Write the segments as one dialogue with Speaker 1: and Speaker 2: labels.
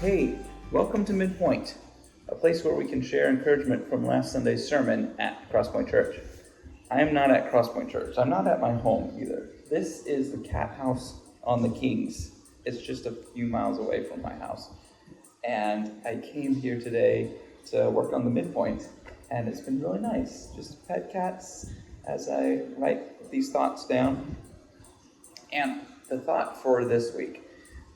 Speaker 1: Hey, welcome to Midpointe, a place where we can share encouragement from last Sunday's sermon at Crosspoint Church. I am not at Crosspoint Church. I'm not at my home either. This is the cat house on the Kings. It's just a few miles away from my house. And I came here today to work on the Midpointe, and it's been really nice. Just pet cats as I write these thoughts down. And the thought for this week,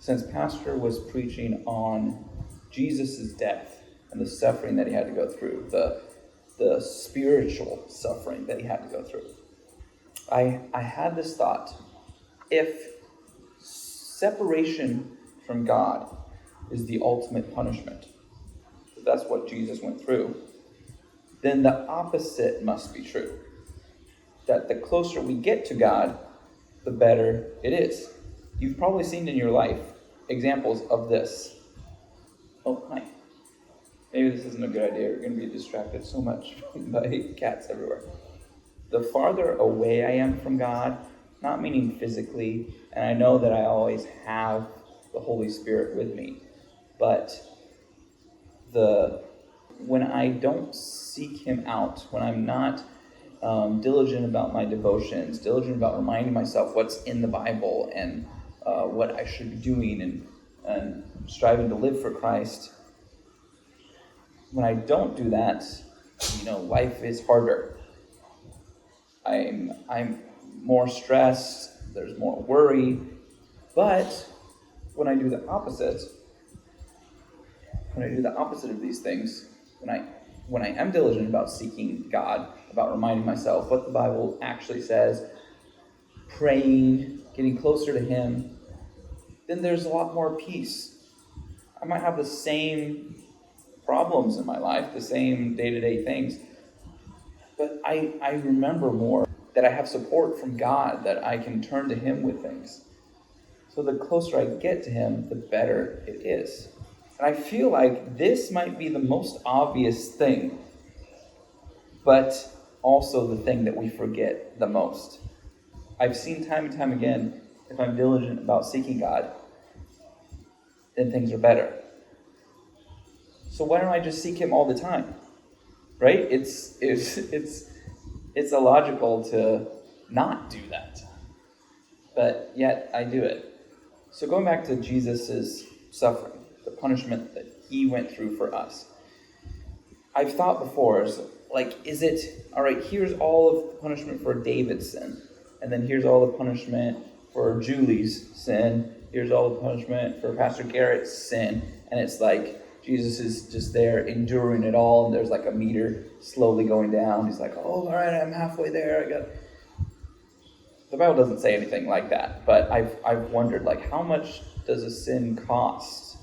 Speaker 1: since Pastor was preaching on Jesus' death and the suffering that he had to go through, the spiritual suffering that he had to go through, I had this thought: if separation from God is the ultimate punishment, if that's what Jesus went through, then the opposite must be true. That the closer we get to God, the better it is. You've probably seen in your life examples of this. Oh, hi. Maybe this isn't a good idea. You're going to be distracted so much by cats everywhere. The farther away I am from God, not meaning physically, and I know that I always have the Holy Spirit with me, but when I don't seek Him out, when I'm not diligent about my devotions, diligent about reminding myself what's in the Bible and what I should be doing and striving to live for Christ. When I don't do that, life is harder. I'm more stressed, there's more worry. But when I do the opposite of these things, when I am diligent about seeking God, about reminding myself what the Bible actually says, praying, getting closer to Him, then there's a lot more peace. I might have the same problems in my life, the same day-to-day things, but I remember more that I have support from God, that I can turn to Him with things. So the closer I get to Him, the better it is. And I feel like this might be the most obvious thing, but also the thing that we forget the most. I've seen time and time again, if I'm diligent about seeking God, then things are better. So why don't I just seek Him all the time? Right? It's illogical to not do that. But yet I do it. So going back to Jesus' suffering, the punishment that He went through for us. I've thought before, is it, all right, here's all of the punishment for David's sin, and then here's all the punishment for Julie's sin, here's all the punishment for Pastor Garrett's sin, and it's like Jesus is just there enduring it all, and there's like a meter slowly going down. He's like, oh, all right, I'm halfway there. The Bible doesn't say anything like that, but I've wondered, how much does a sin cost?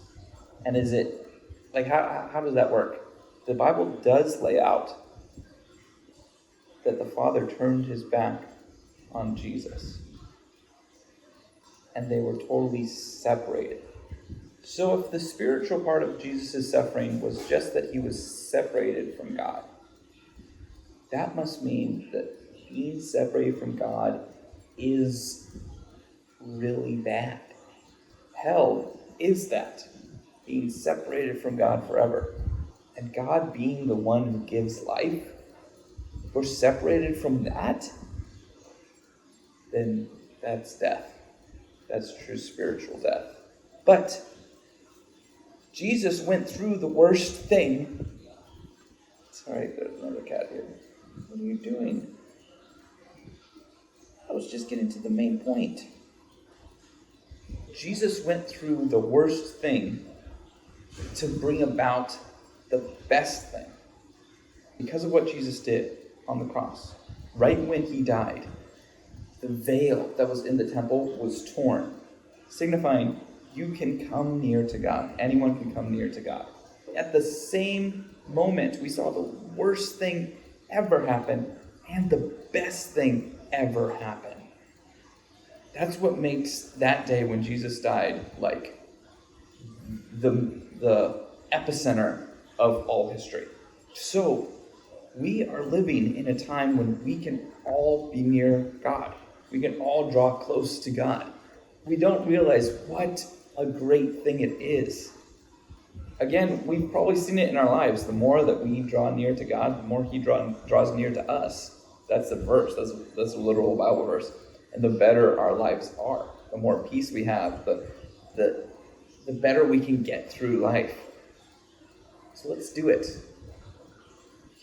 Speaker 1: And is it, how does that work? The Bible does lay out that the Father turned His back on Jesus, and they were totally separated. So if the spiritual part of Jesus' suffering was just that He was separated from God, that must mean that being separated from God is really bad. Hell is that, being separated from God forever. And God being the one who gives life, if we're separated from that, then that's death. That's true spiritual death. But Jesus went through the worst thing. Sorry, there's another cat here. What are you doing? I was just getting to the main point. Jesus went through the worst thing to bring about the best thing. Because of what Jesus did on the cross, right when He died, the veil that was in the temple was torn, signifying you can come near to God. Anyone can come near to God. At the same moment, we saw the worst thing ever happen and the best thing ever happen. That's what makes that day when Jesus died like the epicenter of all history. So we are living in a time when we can all be near God. We can all draw close to God. We don't realize what a great thing it is again, we've probably seen it in our lives. The more that we draw near to God, the more He draws near to us. That's the verse. That's a literal Bible verse. And the better our lives are, the more peace we have, the better we can get through life. So let's do it.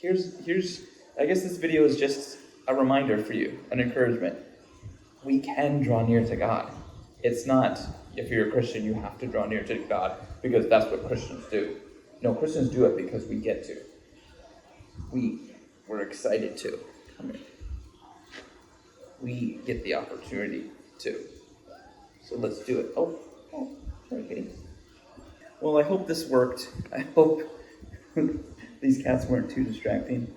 Speaker 1: Here's. I guess this video is just a reminder for you, an encouragement. We can draw near to God. It's not, if you're a Christian, you have to draw near to God because that's what Christians do. No, Christians do it because we get to. We're excited to. Come here. We get the opportunity to. So let's do it. Oh, sorry, Katie. Well, I hope this worked. I hope these cats weren't too distracting.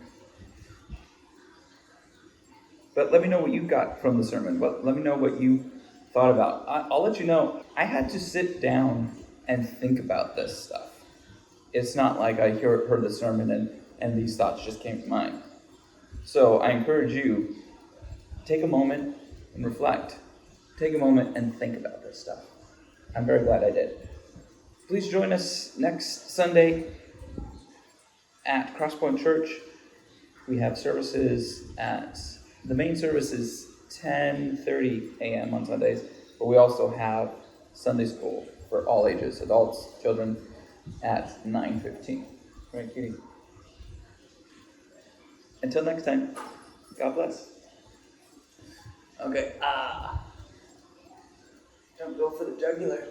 Speaker 1: But let me know what you got from the sermon. Let me know what you thought about. I'll let you know. I had to sit down and think about this stuff. It's not like I heard the sermon and these thoughts just came to mind. So I encourage you, take a moment and reflect. Take a moment and think about this stuff. I'm very glad I did. Please join us next Sunday at Crosspoint Church. We have services the main service is 10:30 a.m. on Sundays, but we also have Sunday school for all ages, adults, children, at 9:15. Right, Kitty? Until next time, God bless. Okay, don't go for the jugular.